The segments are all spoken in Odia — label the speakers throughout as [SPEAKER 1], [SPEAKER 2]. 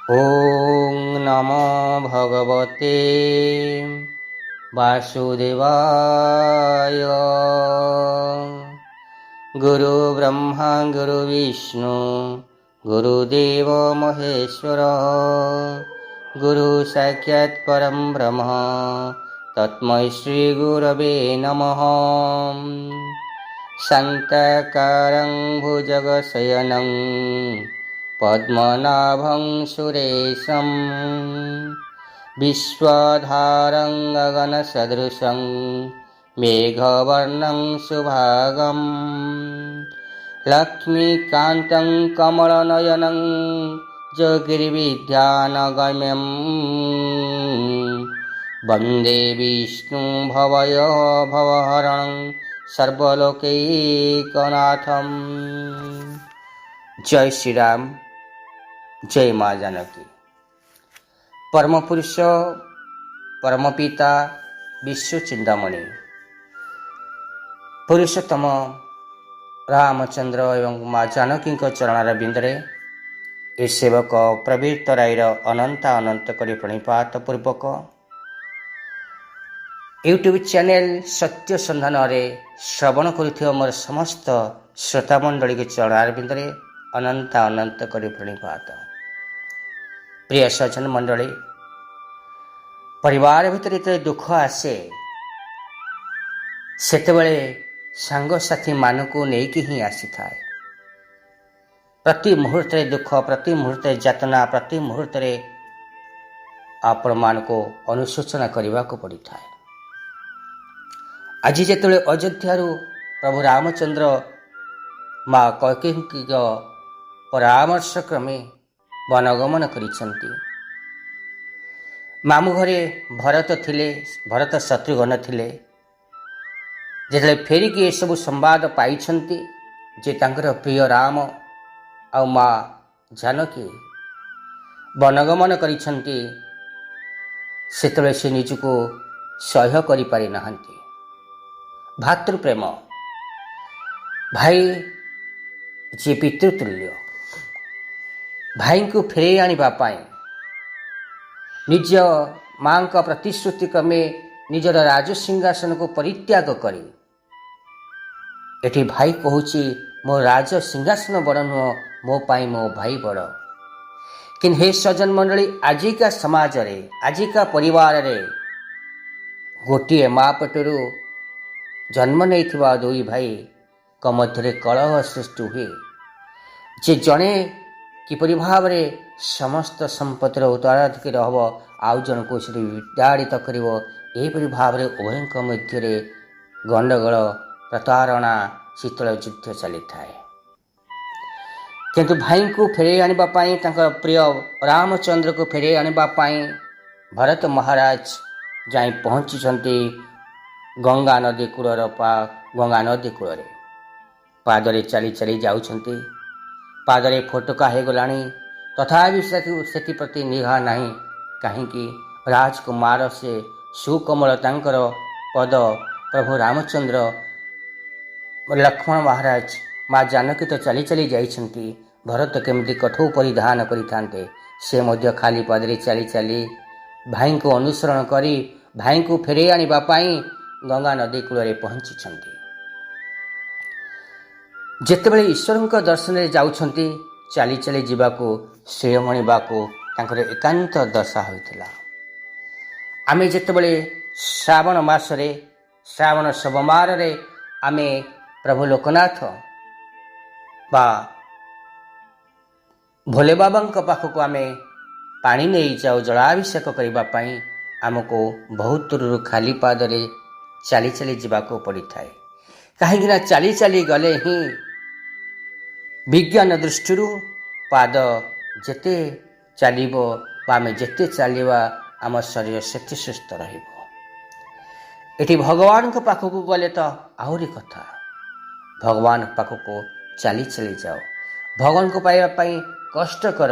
[SPEAKER 1] ॐ नमो भगवते वासुदेवाय। गुरु ब्रह्मा गुरु विष्णु गुरुदेव महेश्वर, गुरु साक्षात् परं ब्रह्म तस्मै श्री गुरवे नमः। शान्ताकारं भुजगशयनं पद्मनाभं सुरेशं, विश्वधारं गगनसदृशं मेघवर्णं शुभांगं, लक्ष्मीकान्तं कमलनयनं योगिर्विद्यानगम्यं, वन्दे विष्णुं भवयो भवहरणं सर्वलोकैकनाथं। जय श्री राम, जय माँ जानकी। परम पुरुष परम पिता विश्व चिंतामणि पुरुषोत्तम रामचंद्र एवं माँ जानकी चरणार बिंदरे ए सेवक प्रवीर रायर अनंत अनंत करी प्रणिपात पूर्वक यूट्यूब चैनल सत्य सन्धान श्रवण कर मोर समस्त श्रोता मंडली के चरणार बिंदरे अनंत अनंत करी प्रणिपात। प्रिय सज्जन मंडली, परिवार भितर जो दुख आसे सेतेबेले सांगसाथी मानकु नेकी ही आसी थाए। प्रति मुहूर्त दुख, प्रति मुहूर्त यातना, प्रति मुहूर्त आपण मानको अनुशोचना करने को पड़ी थाए। आज जिते अयोध्यारू प्रभु रामचंद्र माँ कैकेयी परामर्श क्रमे वनगमन करिसेंती। मामू घरे भरत थिले, भरत शत्रुघ्न थिले। जेतले फेरिकी ए सब संवाद पाइछंती जे तांकर प्रिय राम आ माँ जानकी वनगमन करिछंती, सेतले से निजको सह्य करि पारि नाहंती। भातृप्रेम, भाई जे पितृतुल्य, भाई को फेरे आनिबा पाई निज माँ का प्रतिश्रुति क्रमे निजर राजसिंहासन को परित्याग करी एठी भाई कहूची मो राज सिंहासन बड़ नुह, मो पाई मो भाई बड़। कि हे सज्जन मंडली, आजिका समाज रे, आजिका परिवार रे गोटे माँ पेटरू जन्म नहीं दुई भाई का मध्य कलह सृष्टि हुए। जे जड़े किपरि भाव में समस्त संपत्तिर उत्तराधिकारी हम, आउ जन को विताड़ित कर भाव में उभय मध्य गंडगोल, प्रतारणा, शीतल युद्ध चली थाए। किंतु भाई को फेरे आने प्रिय रामचंद्र को फेरे आने भरत महाराज जाई पहुँची गंगा नदी कूलर गंगा नदी कूल पादरे चली चली जाउछंती। पादरे फोटका हो गलानी, तथापि से प्रति निघा नहीं। कहीं राजकुमार से सुकमल तांकर पद प्रभु रामचंद्र लक्ष्मण महाराज माँ जानकी तो चली चली जाइछंती, भरत केमती कठौ परिधान करिथांते से मध्य खाली पादरे चली चली भाई को अनुसरण करी भाई को फेरे आनिबा पाई गंगा नदी कूल पहुंची। जेतेबेले ईश्वर दर्शन जाउछंती, चली चली जीवाको श्रेयमणिबाको तांकर एकांत दशा होइथिला। आमे जेतेबेले श्रावण मासरे, श्रावण सोमवार रे आमे प्रभु लोकनाथ बा भोले बाबा पाखक आमे पानी नहीं जाऊ जलाभिषेक करने आमको बहुत दूर खाली पादरे चली चली जावाको पड़ी थाए। कहीं चली चली गले ही विज्ञान दृष्टि पाद जेते चलिबो आमे जेते चलिबा आम शरीर सेते सुस्थ रहिबो। एठी भगवान को पाखक गले तो आहुरी कथा, भगवान पाखक चली चली जाओ। भगवान को पाइबा पई कष्ट कर,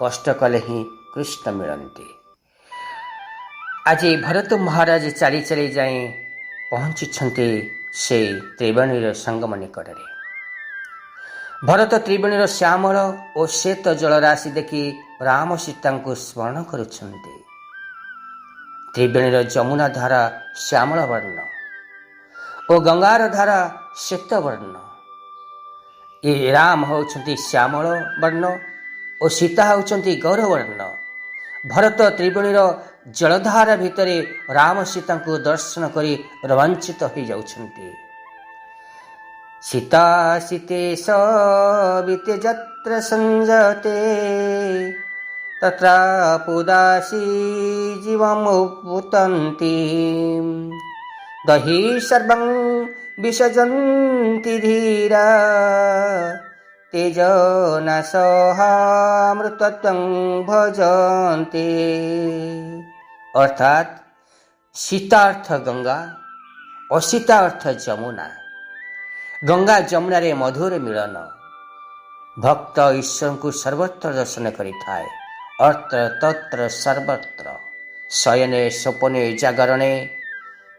[SPEAKER 1] कष्ट कले ही कृष्ण मिलती। आज भरत महाराज चली चली जाए पहुँची से त्रिवेणीर संगम निकट में। भरत त्रिवेणीर श्यामल और श्वेत जलराशि देखि ରାମ ସୀତାଙ୍କୁ ସ୍ମରଣ କରୁଛନ୍ତି। ତ୍ରିବେଣୀର ଯମୁନା ଧାରା ଶ୍ୟାମଳ ବର୍ଣ୍ଣ ଓ ଗଙ୍ଗାର ଧାରା ଶ୍ଵେତ ବର୍ଣ୍ଣ। ଏ ରାମ ହେଉଛନ୍ତି ଶ୍ୟାମଳ ବର୍ଣ୍ଣ ଓ ସୀତା ହେଉଛନ୍ତି ଗୌରବର୍ଣ୍ଣ। ଭରତ ତ୍ରିବେଣୀର ଜଳଧାରା ଭିତରେ ରାମ ସୀତାଙ୍କୁ ଦର୍ଶନ କରି ରୋମାଞ୍ଚିତ ହୋଇଯାଉଛନ୍ତି। ସୀତା ସୀତେ ସବିତେ ଯତ୍ର ସଂଯତେ ତତ୍ରାପୁଦାସୀ ଜୀବମୁପତନ୍ତି ଦହି ସର୍ବଂ ବିସର୍ଜନ୍ତି ଧୀରା ତେଜନାଶହାମୃତତ୍ୱଂ ଭଜନ୍ତି। ଅର୍ଥାତ୍ ସୀତା ଅର୍ଥ ଗଙ୍ଗା, ଅସୀତା ଅର୍ଥ ଯମୁନା। ଗଙ୍ଗା ଯମୁନାରେ ମଧୁର ମିଳନ। ଭକ୍ତ ଈଶ୍ୱରଙ୍କୁ ସର୍ବତ୍ର ଦର୍ଶନ କରିଥାଏ। ଅତ୍ର ତତ୍ର ସର୍ବତ୍ର ଶୟନେ ସ୍ୱପନେ ଜାଗରଣେ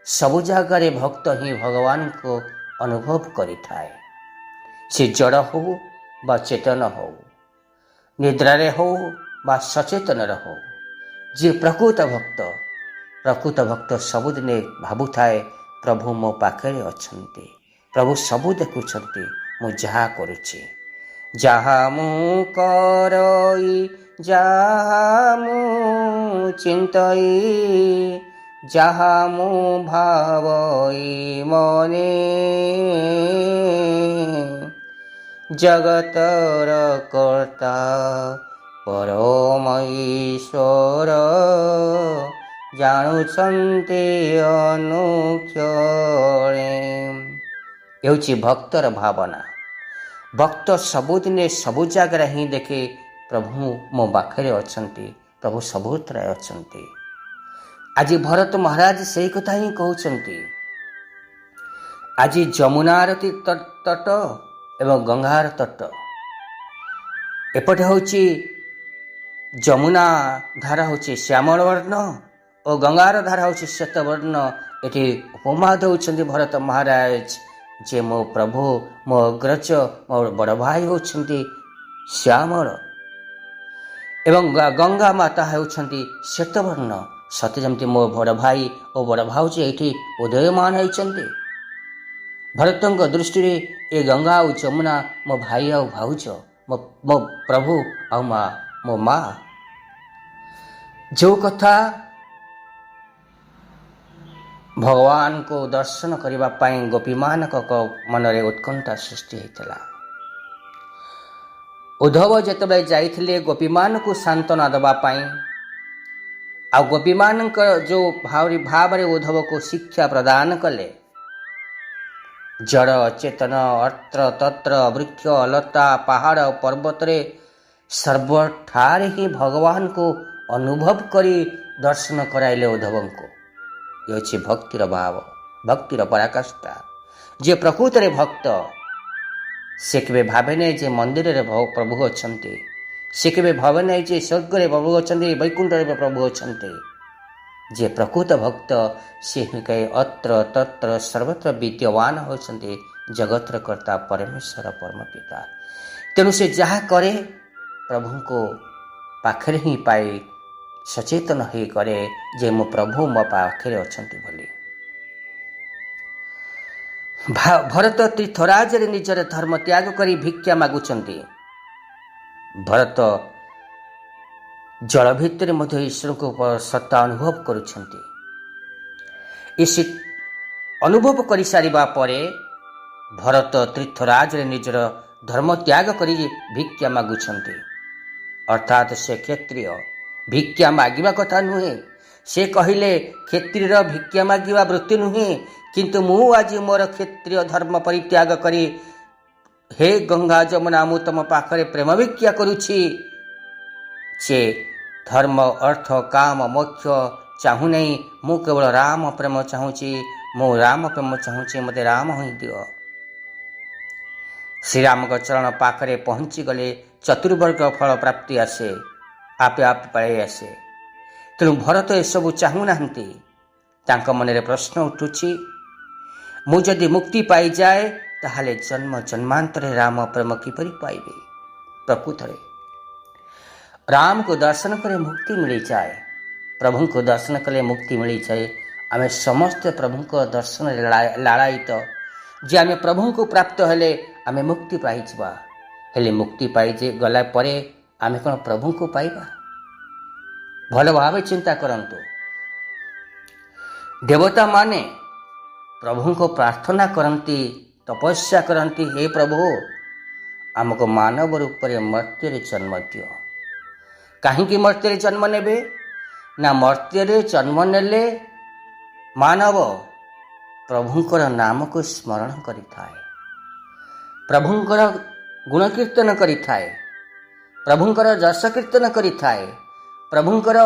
[SPEAKER 1] ସବୁ ଜାଗାରେ ଭକ୍ତ ହିଁ ଭଗବାନଙ୍କୁ ଅନୁଭବ କରିଥାଏ। ସେ ଜଡ଼ ହଉ ବା ଚେତନ ହଉ, ନିଦ୍ରାରେ ହଉ ବା ସଚେତନରେ ହଉ, ଯିଏ ପ୍ରକୃତ ଭକ୍ତ ସବୁଦିନେ ଭାବୁଥାଏ ପ୍ରଭୁ ମୋ ପାଖରେ ଅଛନ୍ତି, ପ୍ରଭୁ ସବୁ ଦେଖୁଛନ୍ତି, ମୁଁ ଯାହା କରୁଛି, ଯାହା ମୁଁ କରଇ, ଯାହା ମୁଁ ଚିନ୍ତଇ, ଯାହା ମୁଁ ଭାବଇ ମନେ, ଜଗତର କର୍ତ୍ତା ପରମ ଈଶ୍ୱର ଜାଣୁଛନ୍ତି ଅନୁକ୍ଷଣେ। ହେଉଛି ଭକ୍ତର ଭାବନା। ଭକ୍ତ ସବୁଦିନେ ସବୁ ଜାଗାରେ ହିଁ ଦେଖେ ପ୍ରଭୁ ମୋ ପାଖରେ ଅଛନ୍ତି, ପ୍ରଭୁ ସବୁଥିରେ ଅଛନ୍ତି। ଆଜି ଭରତ ମହାରାଜ ସେହି କଥା ହିଁ କହୁଛନ୍ତି। ଆଜି ଯମୁନାର ତଟ ଏବଂ ଗଙ୍ଗାର ତଟ, ଏପଟେ ହେଉଛି ଯମୁନା ଧାରା ହେଉଛି ଶ୍ୟାମଳ ବର୍ଣ୍ଣ ଓ ଗଙ୍ଗାର ଧାରା ହେଉଛି ଶ୍ଵେତ ବର୍ଣ୍ଣ। ଏଠି ଉପମା ଦେଉଛନ୍ତି ଭରତ ମହାରାଜ ଯେ ମୋ ପ୍ରଭୁ, ମୋ ଅଗ୍ରଜ, ମୋ ବଡ଼ ଭାଇ ହେଉଛନ୍ତି ଶ୍ୟାମଳ ଏବଂ ଗଙ୍ଗା ମାତା ହେଉଛନ୍ତି ଶ୍ଵେତବର୍ଣ୍ଣ। ସତେ ଯେମିତି ମୋ ବଡ଼ ଭାଇ ଓ ବଡ଼ ଭାଉଜ ଏଇଠି ଉଦୟମାନ ହେଇଛନ୍ତି। ଭରତଙ୍କ ଦୃଷ୍ଟିରେ ଏ ଗଙ୍ଗା ଆଉ ଯମୁନା ମୋ ଭାଇ ଆଉ ଭାଉଜ, ମୋ ପ୍ରଭୁ ଆଉ ମୋ ମା। ଯେଉଁ କଥା ଭଗବାନଙ୍କୁ ଦର୍ଶନ କରିବା ପାଇଁ ଗୋପୀମାନଙ୍କ ମନରେ ଉତ୍କଣ୍ଠା ସୃଷ୍ଟି ହୋଇଥିଲା। ଉଦ୍ଧବ ଯେତେବେଳେ ଯାଇଥିଲେ ଗୋପୀମାନଙ୍କୁ ସାନ୍ତ୍ୱନା ଦେବା ପାଇଁ, ଆଉ ଗୋପୀମାନଙ୍କର ଯେଉଁ ଭାବରେ ଉଦ୍ଧବକୁ ଶିକ୍ଷା ପ୍ରଦାନ କଲେ, ଜଡ଼ ଚେତନ ଅତ୍ର ତତ୍ର ବୃକ୍ଷ ଲତା ପାହାଡ଼ ପର୍ବତରେ ସର୍ବଠାରେ ହିଁ ଭଗବାନଙ୍କୁ ଅନୁଭବ କରି ଦର୍ଶନ କରାଇଲେ ଉଦ୍ଧବଙ୍କୁ। ଏ ହେଉଛି ଭକ୍ତିର ଭାବ, ଭକ୍ତିର ପରାକାଷ୍ଠା। ଯିଏ ପ୍ରକୃତରେ ଭକ୍ତ ସେ କେବେ ଭାବେ ନାହିଁ ଯେ ମନ୍ଦିରରେ ପ୍ରଭୁ ଅଛନ୍ତି, ସେ କେବେ ଭାବେ ନାହିଁ ଯେ ସ୍ୱର୍ଗରେ ପ୍ରଭୁ ଅଛନ୍ତି, ବୈକୁଣ୍ଠରେ ପ୍ରଭୁ ଅଛନ୍ତି। ଯିଏ ପ୍ରକୃତ ଭକ୍ତ ସେ ହିଁ କହେ ଅତ୍ର ତତ୍ର ସର୍ବତ୍ର ବିଦ୍ୟମାନ ହେଉଛନ୍ତି ଜଗତର କର୍ତ୍ତା ପରମେଶ୍ୱର ପରମ ପିତା। ତେଣୁ ସେ ଯାହା କରେ ପ୍ରଭୁଙ୍କୁ ପାଖରେ ହିଁ ପାଇ ସଚେତନ ହୋଇ କରେ ଯେ ମୋ ପ୍ରଭୁ ମୋ ପାଖରେ ଅଛନ୍ତି ବୋଲି। ଭରତ ତୀର୍ଥରାଜରେ ନିଜର ଧର୍ମ ତ୍ୟାଗ କରି ଭିକ୍ଷା ମାଗୁଛନ୍ତି। ଭରତ ଜଳ ଭିତରେ ମଧ୍ୟ ଈଶ୍ୱରଙ୍କ ସତ୍ତା ଅନୁଭବ କରୁଛନ୍ତି। ଅନୁଭବ କରିସାରିବା ପରେ ଭରତ ତୀର୍ଥରାଜରେ ନିଜର ଧର୍ମ ତ୍ୟାଗ କରି ଭିକ୍ଷା ମାଗୁଛନ୍ତି। ଅର୍ଥାତ୍ ସେ କ୍ଷତ୍ରିୟ, ଭିକ୍ଷା ମାଗିବା କଥା ନୁହେଁ। ସେ କହିଲେ କ୍ଷତ୍ରିୟର ଭିକ୍ଷା ମାଗିବା ବୃତ୍ତି ନୁହେଁ, କିନ୍ତୁ ମୁଁ ଆଜି ମୋର କ୍ଷତ୍ରିୟ ଧର୍ମ ପରିତ୍ୟାଗ କରି ହେ ଗଙ୍ଗା ଯମୁନା ମୁଁ ତମ ପାଖରେ ପ୍ରେମ ଭିକ୍ଷା କରୁଛି। ସେ ଧର୍ମ ଅର୍ଥ କାମ ମୋକ୍ଷ ଚାହୁଁ ନାହିଁ, ମୁଁ କେବଳ ରାମ ପ୍ରେମ ଚାହୁଁଛି, ମୁଁ ରାମ ପ୍ରେମ ଚାହୁଁଛି, ମୋତେ ରାମ ହିଁ ଦିଅ। ଶ୍ରୀରାମଙ୍କ ଚରଣ ପାଖରେ ପହଞ୍ଚିଗଲେ ଚତୁର୍ବର୍ଗ ଫଳ ପ୍ରାପ୍ତି ଆସେ, ଆପେ ଆପେ ପଳାଇ ଆସେ। ତେଣୁ ଭରତ ଏସବୁ ଚାହୁଁନାହାନ୍ତି। ତାଙ୍କ ମନରେ ପ୍ରଶ୍ନ ଉଠୁଛି, ମୁଁ ଯଦି ମୁକ୍ତି ପାଇଯାଏ ତାହେଲେ ଜନ୍ମ ଜନ୍ମାନ୍ତରରେ ରାମ ପ୍ରେମ କିପରି ପାଇବି? ପ୍ରକୃତରେ राम को दर्शन कले मुक्ति मिली जाए, प्रभु को दर्शन कले मुक्ति मिली जाए। आम समस्ते प्रभु को दर्शन लालायित जे आम प्रभु को प्राप्त हेले आम मुक्ति पाइबा। हेले मुक्ति पाई गला परे आम कौन प्रभु को पाइबा? भल भाव चिंता करंतु। देवता माने प्रभु को प्रार्थना करती, तपस्या करती, हे प्रभु आमको मानव रूप में मर्त्य जन्म दियो। कहीं मर्त्य जन्म ने ना मर्त्य जन्म नेले मानव प्रभुंकर नाम को स्मरण करिथाए, प्रभुंकर गुण कीर्तन करिथाए, प्रभुंकर जस कीर्तन करिथाए, प्रभुंकर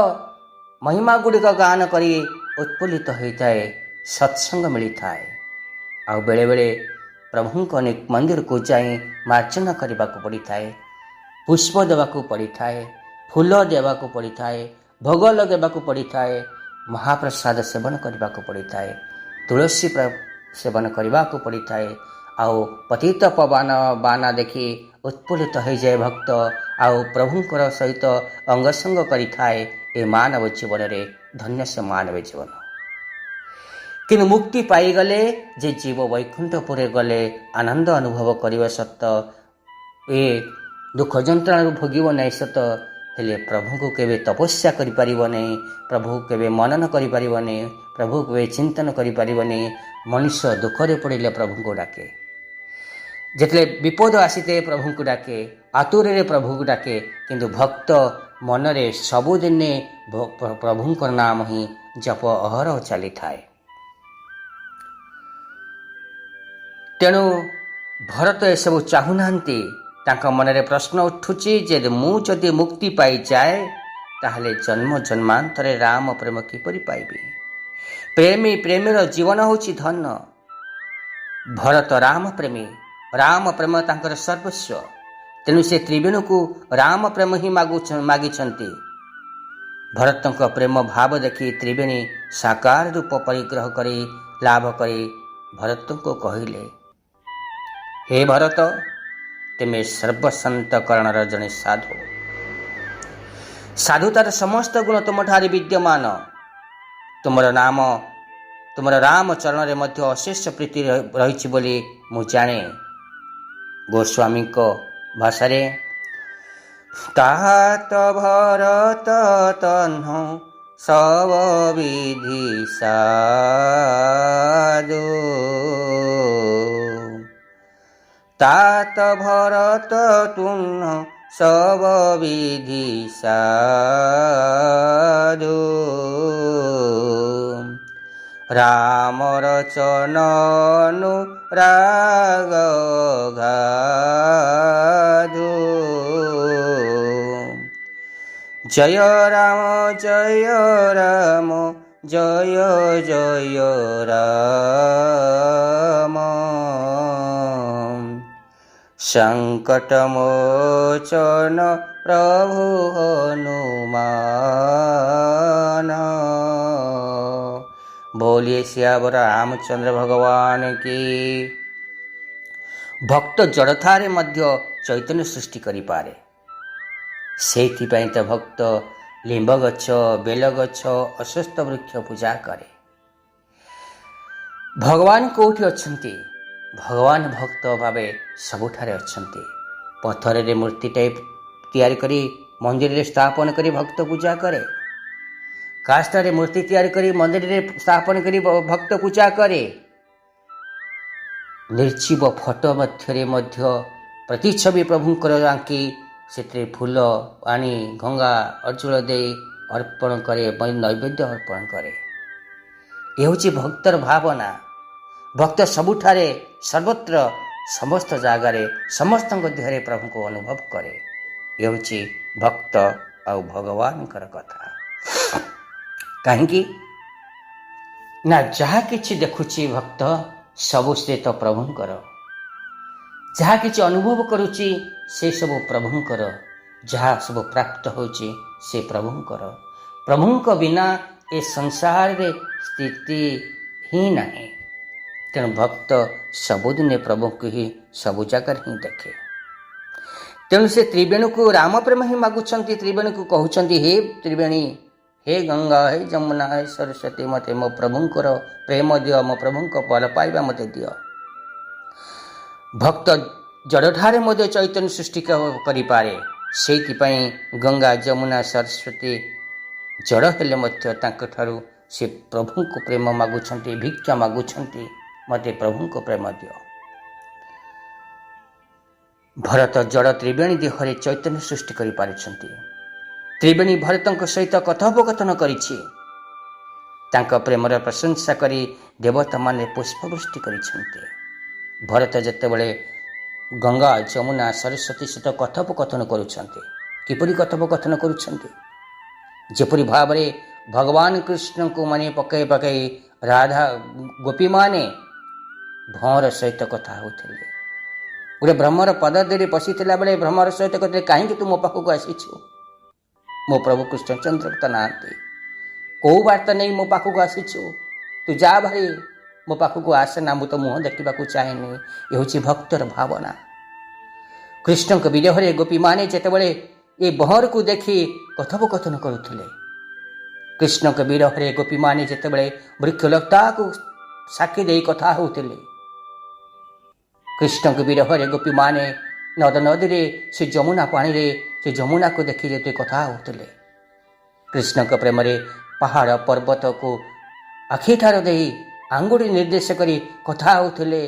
[SPEAKER 1] महिमा गुड़िक गान करी उत्फुल्लित होता है, सत्संग मिलता है। आ बेले बेले प्रभु को मंदिर को जाई मार्जन करने को पड़ता है, पुष्प देवाक पड़ता है, फूल देवाक पड़ता है, भोग लगेवा पड़ता है, महाप्रसाद सेवन करने को पड़ता है, तुलसी सेवन करने को पड़ता है। आओ पतित पवन बाना देखी उत्फुल्लित हो जाए भक्त, आओ प्रभुंकर सहित अंगसंग करिथाए। ए मानव जीवन रे धन्य से मानव जीवन। किंतु मुक्ति पाई गले जे जीव वैकुंठपुरे गले आनंद अनुभव करने सत ए दुख जंत्रणा भोगव नहीं सत, हेले प्रभु को केवे तपस्या करि परिबो नहीं, प्रभु केवे मनन करि परिबो नहीं, प्रभु केवे चिंतन करि परिबो नहीं। मनुष्य दुखरे पड़िले प्रभु को डाके, जितले विपद आसीते प्रभु को डाके, आतुरे प्रभु को डाके, किंतु भक्त मनरे सबुदिने प्रभुंकर नाम ही जप अहरह चली थाए। तेणु भरत एसबू चाहूनांती, तांका मनरे प्रश्न उठुची जे मु जदि मुक्ति पाई जाए ताहले जन्म जन्मांतरे राम प्रेम किपरि पाइबी? प्रेमी प्रेमीर जीवन होची धन। भरत राम प्रेमी, राम प्रेम तांकर सर्वस्व। तेणु से त्रिवेणी को राम प्रेम ही मागिछंती। भरतଙ୍କ प्रेम भाव देखी त्रिवेणी साकार रूप परिग्रह करी लाभ करी भरत को कहले, हे भरत तेमे सर्वसंत करणर जने साधु, साधुतार समस्त गुण तुम ठारे विद्यमान। तुमर नाम तुमर राम चरण रे मध्य अशेष प्रीति रही बोली मु जाने। गोस्वामी को भाषा रे तात भरत तन्ह सब विधि साधु, तात भरत तुन्ह सब विधि साधु, रामर चननु राग गाधु। जय राम जय राम जय जय राम, संकटमोचन प्रभु हनुमान। बोलिए सियावर रामचंद्र भगवान की। भक्त जड़थारे मध्य चैतन्य सृष्टि करि पारे, सेथिपाई तो भक्त लिंब गछ, बेल गछ, अश्वत्थ वृक्ष पूजा करे। भगवान कोठी अछंती? भगवान भक्त भावे सबुठारे अछंती। पत्थर रे मूर्ति टाइप तैयारी करी मंदिर रे स्थापन करी भक्त पूजा करे, काष्ठरे मूर्ति तैयारी करी मंदिर रे स्थापन करी भक्त पूजा करे। निर्जीव फोटो मध्य प्रतिछवि प्रभुंकर आंकी से फूल आनी गंगा अर्जुन दे अर्पण करे, नैवेद्य अर्पण करे। ये हूँ भक्तर भावना। भक्त सबुठारे सर्वत्र समस्त जगार समस्त देहरे प्रभु को अनुभव करे। ये हूँ भक्त आ भगवान कथा। कहीं ना जहाँ किछि देखुछि भक्त सबु से तो प्रभुंकर, जहाँ किछि अनुभव करुछि से सब प्रभुंकर, जहाँ सब प्राप्त होछि से प्रभुंकर। प्रभुंक बिना ए संसार रे स्थिति ही नहीं। तेणु भक्त सबुदिने प्रभु को ही सबु जगह ही देखे। ତେଣୁ ସେ ତ୍ରିବେଣୀକୁ ରାମ ପ୍ରେମ ହିଁ ମାଗୁଛନ୍ତି। ତ୍ରିବେଣୀକୁ କହୁଛନ୍ତି, ହେ ତ୍ରିବେଣୀ, ହେ ଗଙ୍ଗା, ହେ ଯମୁନା, ହେ ସରସ୍ୱତୀ, ମୋତେ ମୋ ପ୍ରଭୁଙ୍କର ପ୍ରେମ ଦିଅ, ମୋ ପ୍ରଭୁଙ୍କ ଭଲ ପାଇବା ମୋତେ ଦିଅ। ଭକ୍ତ ଜଡ଼ଠାରେ ମଧ୍ୟ ଚୈତନ୍ୟ ସୃଷ୍ଟି କରିପାରେ। ସେଇଥିପାଇଁ ଗଙ୍ଗା, ଯମୁନା, ସରସ୍ୱତୀ ଜଡ଼ ହେଲେ ମଧ୍ୟ ତାଙ୍କଠାରୁ ସେ ପ୍ରଭୁଙ୍କୁ ପ୍ରେମ ମାଗୁଛନ୍ତି, ଭିକ୍ଷା ମାଗୁଛନ୍ତି, ମୋତେ ପ୍ରଭୁଙ୍କ ପ୍ରେମ ଦିଅ। ଭରତ ଜଡ଼ ତ୍ରିବେଣୀ ଦେହରେ ଚୈତନ୍ୟ ସୃଷ୍ଟି କରିପାରିଛନ୍ତି। ତ୍ରିବେଣୀ ଭରତଙ୍କ ସହିତ କଥୋପକଥନ କରିଛି। ତାଙ୍କ ପ୍ରେମର ପ୍ରଶଂସା କରି ଦେବତାମାନେ ପୁଷ୍ପବୃଷ୍ଟି କରିଛନ୍ତି। ଭରତ ଯେତେବେଳେ ଗଙ୍ଗା, ଯମୁନା, ସରସ୍ୱତୀ ସହିତ କଥୋପକଥନ କରୁଛନ୍ତି, କିପରି କଥୋପକଥନ କରୁଛନ୍ତି? ଯେପରି ଭାବରେ ଭଗବାନ କୃଷ୍ଣଙ୍କୁ ମନେ ପକାଇ ପକାଇ ରାଧା ଗୋପୀମାନେ ଭଁର ସହିତ କଥା ହେଉଥିଲେ। ଗୋଟେ ଭ୍ରମର ପଦରେ ବସିଥିଲା ବେଳେ ଭ୍ରମର ସହିତ କହିଥିଲେ, କାହିଁକି ତୁ ମୋ ପାଖକୁ ଆସିଛୁ? ମୋ ପ୍ରଭୁ କୃଷ୍ଣଚନ୍ଦ୍ର ତ ନାହାନ୍ତି। କେଉଁ ବାର୍ତ୍ତା ନେଇ ମୋ ପାଖକୁ ଆସିଛୁ? ତୁ ଯା ଭାଇ, ମୋ ପାଖକୁ ଆସେନା, ମୁଁ ତ ମୁହଁ ଦେଖିବାକୁ ଚାହେଁନି। ଏ ହେଉଛି ଭକ୍ତର ଭାବନା। କୃଷ୍ଣଙ୍କ ବିରହରେ ଗୋପୀମାନେ ଯେତେବେଳେ ଏ ବହରକୁ ଦେଖି କଥୋପକଥନ କରୁଥିଲେ, କୃଷ୍ଣଙ୍କ ବିରହରେ ଗୋପୀମାନେ ଯେତେବେଳେ ବୃକ୍ଷଲତାକୁ ସାକ୍ଷୀ ଦେଇ କଥା ହେଉଥିଲେ, କୃଷ୍ଣଙ୍କ ବିରହରେ ଗୋପୀମାନେ ନଦ ନଦୀରେ ସେ ଯମୁନା ପାଣିରେ ସେ ଯମୁନାକୁ ଦେଖି ଯେତେ କଥା ହେଉଥିଲେ, କୃଷ୍ଣଙ୍କ ପ୍ରେମରେ ପାହାଡ଼ ପର୍ବତକୁ ଆଖିଠାର ଦେଇ ଆଙ୍ଗୁଳି ନିର୍ଦ୍ଦେଶ କରି କଥା ହେଉଥିଲେ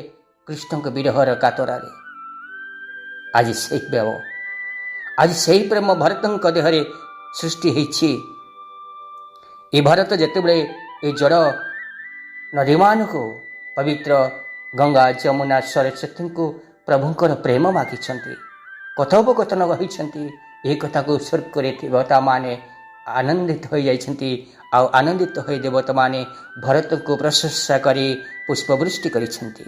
[SPEAKER 1] କୃଷ୍ଣଙ୍କ ବିରହର କାତରାରେ। ଆଜି ସେହି ପ୍ରେମ ଭରତଙ୍କ ଦେହରେ ସୃଷ୍ଟି ହେଇଛି। ଏ ଭରତ ଯେତେବେଳେ ଏ ଜଡ଼ ନଦୀମାନଙ୍କୁ ପବିତ୍ର ଗଙ୍ଗା, ଯମୁନା, ସରସ୍ୱତୀଙ୍କୁ ପ୍ରଭୁଙ୍କର ପ୍ରେମ ମାଗିଛନ୍ତି, କଥୋପକଥନ କହିଛନ୍ତି, ଏହି କଥାକୁ ସ୍ୱର୍ଗରେ ଦେବତାମାନେ ଆନନ୍ଦିତ ହୋଇଯାଇଛନ୍ତି। ଆଉ ଆନନ୍ଦିତ ହୋଇ ଦେବତାମାନେ ଭରତଙ୍କୁ ପ୍ରଶଂସା କରି ପୁଷ୍ପବୃଷ୍ଟି କରିଛନ୍ତି।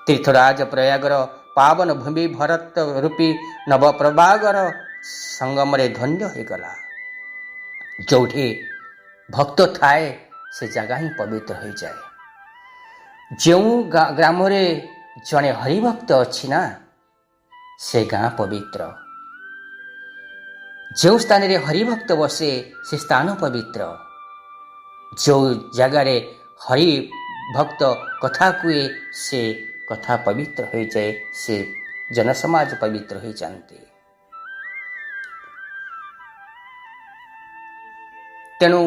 [SPEAKER 1] ତୀର୍ଥରାଜ ପ୍ରୟାଗର ପାବନ ଭୂମି ଭରତ ରୂପୀ ନବପ୍ରଭାଗର ସଙ୍ଗମରେ ଧନ୍ୟ ହୋଇଗଲା। ଯେଉଁଠି ଭକ୍ତ ଥାଏ ସେ ଜାଗା ହିଁ ପବିତ୍ର ହୋଇଯାଏ। ଯେଉଁ ଗ୍ରାମରେ ଜଣେ ହରିଭକ୍ତ ଅଛି ନା, ସେ ଗାଁ ପବିତ୍ର। ଯେଉଁ ସ୍ଥାନରେ ହରିଭକ୍ତ ବସେ ସେ ସ୍ଥାନ ପବିତ୍ର। ଯେଉଁ ଜାଗାରେ ହରିଭକ୍ତ କଥା କୁହେ ସେ କଥା ପବିତ୍ର ହୋଇଯାଏ, ସେ ଜନସମାଜ ପବିତ୍ର ହୋଇଯାଆନ୍ତି। ତେଣୁ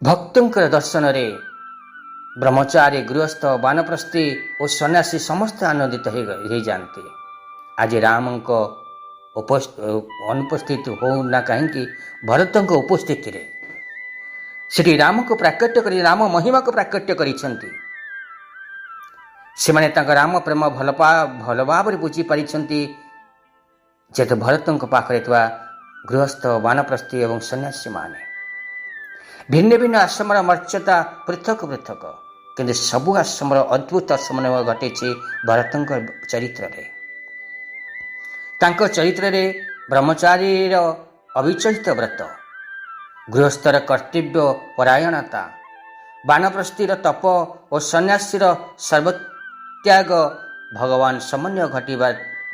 [SPEAKER 1] ଭକ୍ତଙ୍କର ଦର୍ଶନରେ ବ୍ରହ୍ମଚାରୀ, ଗୃହସ୍ଥ, ବାନପ୍ରସ୍ଥୀ ଓ ସନ୍ନ୍ୟାସୀ ସମସ୍ତେ ଆନନ୍ଦିତ ହୋଇଯାଆନ୍ତି। ଆଜି ରାମଙ୍କ ଅନୁପସ୍ଥିତି ହେଉନା କାହିଁକି, ଭରତଙ୍କ ଉପସ୍ଥିତିରେ ସେଠି ରାମକୁ ପ୍ରାକଟ୍ୟ କରି ରାମ ମହିମାକୁ ପ୍ରାକଟ୍ୟ କରିଛନ୍ତି। ସେମାନେ ତାଙ୍କ ରାମ ପ୍ରେମ ଭଲ ଭାବରେ ବୁଝିପାରିଛନ୍ତି। ଯେହେତୁ ଭରତଙ୍କ ପାଖରେ ଥିବା ଗୃହସ୍ଥ, ବାନପ୍ରସ୍ଥୀ ଏବଂ ସନ୍ନ୍ୟାସୀମାନେ ଭିନ୍ନ ଭିନ୍ନ ଆଶ୍ରମର ମର୍ଯ୍ୟାଦା ପୃଥକ ପୃଥକ, କିନ୍ତୁ ସବୁ ଆଶ୍ରମର ଅଦ୍ଭୁତ ସମନ୍ୱୟ ଘଟିଛି ଭରତଙ୍କ ଚରିତ୍ରରେ। ତାଙ୍କ ଚରିତ୍ରରେ ବ୍ରହ୍ମଚାରୀର ଅବିଚଳିତ ବ୍ରତ, ଗୃହସ୍ଥର କର୍ତ୍ତବ୍ୟ ପରାୟଣତା, ବାନପ୍ରସ୍ଥୀର ତପ ଓ ସନ୍ନ୍ୟାସୀର ସର୍ବତ୍ୟାଗ ଭଗବାନ ସମନ୍ୱୟ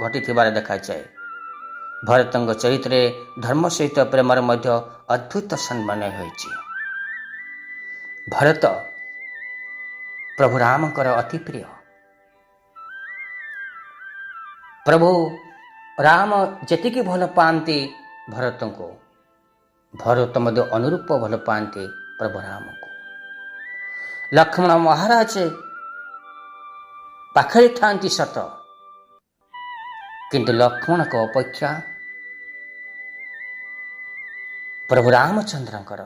[SPEAKER 1] ଘଟିଥିବାର ଦେଖାଯାଏ। ଭରତଙ୍କ ଚରିତ୍ରରେ ଧର୍ମ ସହିତ ପ୍ରେମର ମଧ୍ୟ ଅଦ୍ଭୁତ ସମନ୍ୱୟ ହୋଇଛି। ଭରତ ପ୍ରଭୁ ରାମଙ୍କର ଅତି ପ୍ରିୟ। ପ୍ରଭୁ ରାମ ଯେତିକି ଭଲ ପାଆନ୍ତି ଭରତଙ୍କୁ, ଭରତ ମଧ୍ୟ ଅନୁରୂପ ଭଲ ପାଆନ୍ତି ପ୍ରଭୁ ରାମକୁ। ଲକ୍ଷ୍ମଣ ମହାରାଜ ପାଖରେ ଥାନ୍ତି ସତ, କିନ୍ତୁ ଲକ୍ଷ୍ମଣଙ୍କ ଅପେକ୍ଷା ପ୍ରଭୁ ରାମଚନ୍ଦ୍ରଙ୍କର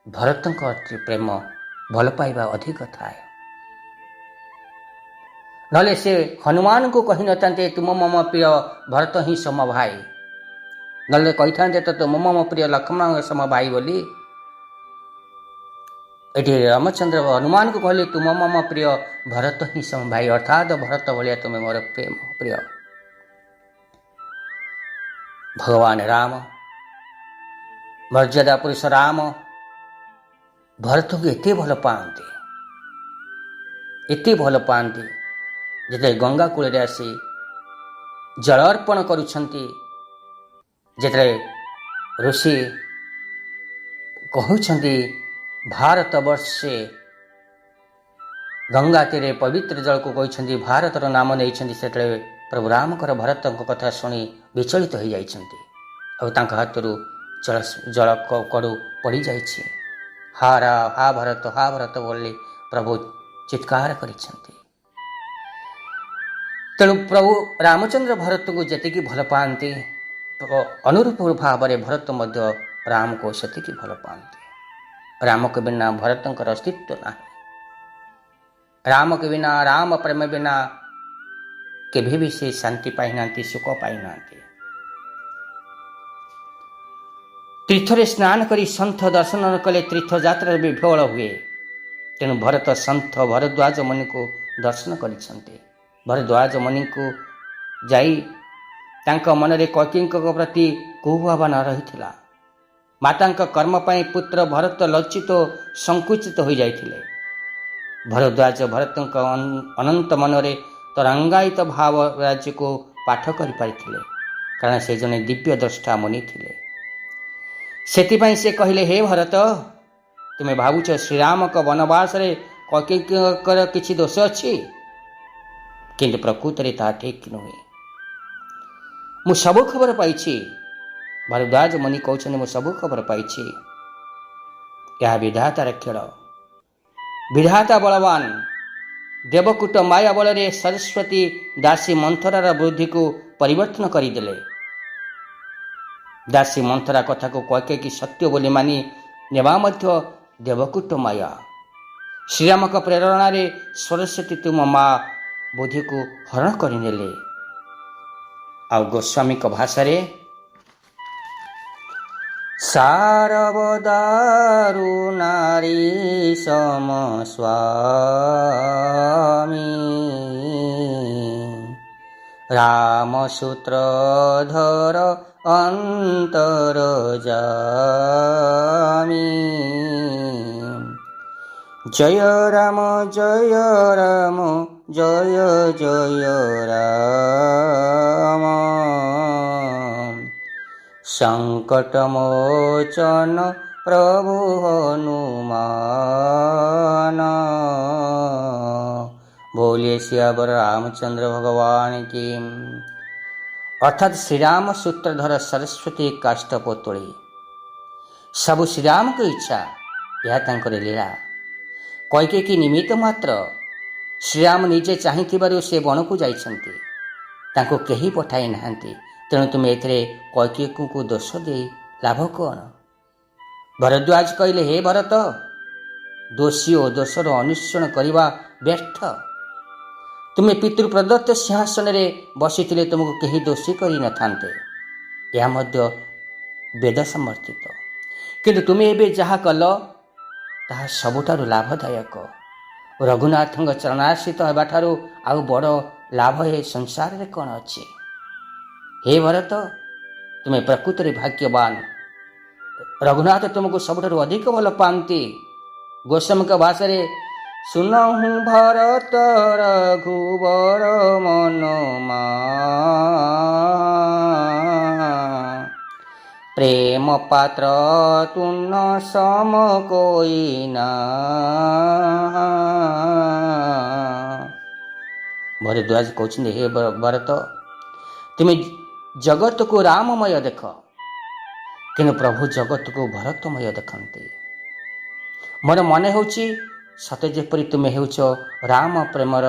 [SPEAKER 1] ଭରତଙ୍କ ପ୍ରେମ ଭଲ ପାଇବା ଅଧିକ ଥାଏ। ନହେଲେ ସେ ହନୁମାନଙ୍କୁ କହିନଥାନ୍ତେ ତୁମ ମମ ପ୍ରିୟ ଭରତ ହିଁ ସମ ଭାଇ, ନହେଲେ କହିଥାନ୍ତେ ତ ତୁମ ମମ ପ୍ରିୟ ଲକ୍ଷ୍ମଣ ସମ ଭାଇ ବୋଲି। ଏଠି ରାମଚନ୍ଦ୍ର ହନୁମାନଙ୍କୁ କହିଲେ ତୁମ ମମ ପ୍ରିୟ ଭରତ ହିଁ ସମ ଭାଇ, ଅର୍ଥାତ୍ ଭରତ ଭଳିଆ ତୁମେ ମୋର ପ୍ରିୟ। ଭଗବାନ ରାମ, ମର୍ଯ୍ୟାଦା ପୁରୁଷ ରାମ ଭରତଙ୍କୁ ଏତେ ଭଲ ପାଆନ୍ତି ଯେତେବେଳେ ଗଙ୍ଗା କୂଳରେ ଆସି ଜଳ ଅର୍ପଣ କରୁଛନ୍ତି। ଯେତେବେଳେ ଋଷି କହୁଛନ୍ତି ଭାରତ ବର୍ଷେ ଗଙ୍ଗା ତୀରେ ପବିତ୍ର ଜଳକୁ କହିଛନ୍ତି, ଭାରତର ନାମ ନେଇଛନ୍ତି, ସେତେବେଳେ ପ୍ରଭୁ ରାମଙ୍କର ଭରତଙ୍କ କଥା ଶୁଣି ବିଚଳିତ ହୋଇଯାଇଛନ୍ତି ଆଉ ତାଙ୍କ ହାତରୁ ଜଳ କଡ଼ୁ ପଡ଼ିଯାଇଛି। ହା ଭରତ ବୋଲି ପ୍ରଭୁ ଚିତ୍କାର କରିଛନ୍ତି। ତେଣୁ ପ୍ରଭୁ ରାମଚନ୍ଦ୍ର ଭରତଙ୍କୁ ଯେତିକି ଭଲ ପାଆନ୍ତି, ଅନୁରୂପ ଭାବରେ ଭରତ ମଧ୍ୟ ରାମକୁ ସେତିକି ଭଲ ପାଆନ୍ତି। ରାମଙ୍କ ବିନା ଭରତଙ୍କର ଅସ୍ତିତ୍ୱ ନାହିଁ। ରାମଙ୍କ ବିନା, ରାମ ପ୍ରେମ ବିନା କେବେ ବି ସେ ଶାନ୍ତି ପାଇନାହାନ୍ତି, ସୁଖ ପାଇନାହାନ୍ତି। ତୀର୍ଥରେ ସ୍ନାନ କରି ସନ୍ଥ ଦର୍ଶନ ନ କଲେ ତୀର୍ଥଯାତ୍ରାରେ ବିଫଳ ହୁଏ। ତେଣୁ ଭରତ ସନ୍ଥ ଭରଦ୍ୱାଜ ମୁନିଙ୍କୁ ଦର୍ଶନ କରିଛନ୍ତି। ଭରଦ୍ୱାଜ ମୁନିଙ୍କୁ ଯାଇ ତାଙ୍କ ମନରେ କୈକେୟୀଙ୍କ ପ୍ରତି କୁଭାବନା ରହିଥିଲା। ମାତାଙ୍କ କର୍ମ ପାଇଁ ପୁତ୍ର ଭରତ ଲଜ୍ଜିତ ଓ ସଂକୁଚିତ ହୋଇଯାଇଥିଲେ। ଭରଦ୍ୱାଜ ଭରତଙ୍କ ଅନନ୍ତ ମନରେ ତରଙ୍ଗାୟିତ ଭାବ ରାଜ୍ୟକୁ ପାଠ କରିପାରିଥିଲେ, କାରଣ ସେ ଜଣେ ଦିବ୍ୟ ଦ୍ରଷ୍ଟା ମୁନି ଥିଲେ। ସେଥିପାଇଁ ସେ କହିଲେ, ହେ ଭରତ, ତୁମେ ଭାବୁଛ ଶ୍ରୀରାମଙ୍କ ବନବାସରେ କୈକେୟୀଙ୍କର କିଛି ଦୋଷ ଅଛି, କିନ୍ତୁ ପ୍ରକୃତରେ ତାହା ଠିକ୍ ନୁହେଁ। ମୁଁ ସବୁ ଖବର ପାଇଛି। ଭରଦ୍ୱାଜ ମୁନି କହୁଛନ୍ତି, ମୁଁ ସବୁ ଖବର ପାଇଛି। ଏହା ବିଧାତାର ଖେଳ। ବିଧାତା ବଳବାନ। ଦେବକୂଟ ମାୟା ବଳରେ ସରସ୍ୱତୀ ଦାସୀ ମନ୍ଥରାର ବୁଦ୍ଧିକୁ ପରିବର୍ତ୍ତନ କରିଦେଲେ। ଦାସୀ ମନ୍ଥରା କଥାକୁ କୈକେୟୀ ସତ୍ୟ ବୋଲି ମାନି ନେବା ମଧ୍ୟ ଦେବକୂଟ ମାୟା। ଶ୍ରୀରାମଙ୍କ ପ୍ରେରଣାରେ ସରସ୍ୱତୀ ତୁମ ମା ବୁଦ୍ଧିକୁ ହରଣ କରିନେଲେ। ଆଉ ଗୋସ୍ୱାମୀଙ୍କ ଭାଷାରେ ସାରବଦାରୁ ନାରୀ ସମ ସ୍ୱାମୀ ରାମ ସୂତ୍ରଧର ଅନ୍ତର ଜାମି ଜୟ ରାମ ଜୟ ରାମ ଜୟ ଜୟ ରାମ संकट मोचन प्रभु हनुमान। बोलिए सियावर रामचंद्र भगवान की। अर्थात श्रीराम सूत्रधर सरस्वती काष्ठपुतुली सबु श्रीराम की इच्छा, यह तांकर लीला। कैकेयी निमित्त मात्र। श्रीराम निजे चाहिथिबारु से बन को जाइछन्ति, तांको केही पठाई नाहांती। तेणु तुम एथिरे कैकेयी को दोष दे लाभ कौन? भरद्वाज कहले, हे भरत, दोषी ओ दोषर अनुसरण करवा व्यर्थ। तुम्हें पितृ प्रदत्त सिंहासन रे बसिथिले तुमको केही दोषी करि न थान्ते, यह मध्य वेद समर्थित। किंतु तुम्हें एबे जहा कल ताहा सबुठारु लाभदायक। रघुनाथଙ୍କ चरणाश्रित हेबाठारु आउ बड़ लाभ ए संसार रे कौन अछि? हे भरत, तुम्हें प्रकृत रे भाग्यवान। रघुनाथ तुमको सबुठारु अधिक भल पाती। गोस्वामी का भाषा रे सुनहु भरत रघुवर मनमा प्रेम पात्र तुन सम कोई ना। भरद्वाज कहते, हे भरत, तुम्हें जगत को राममय देख, किंतु प्रभु जगत को भरतमय देखते। मोर मन होची सते जेपरि तुमे हेउछ राम प्रेमर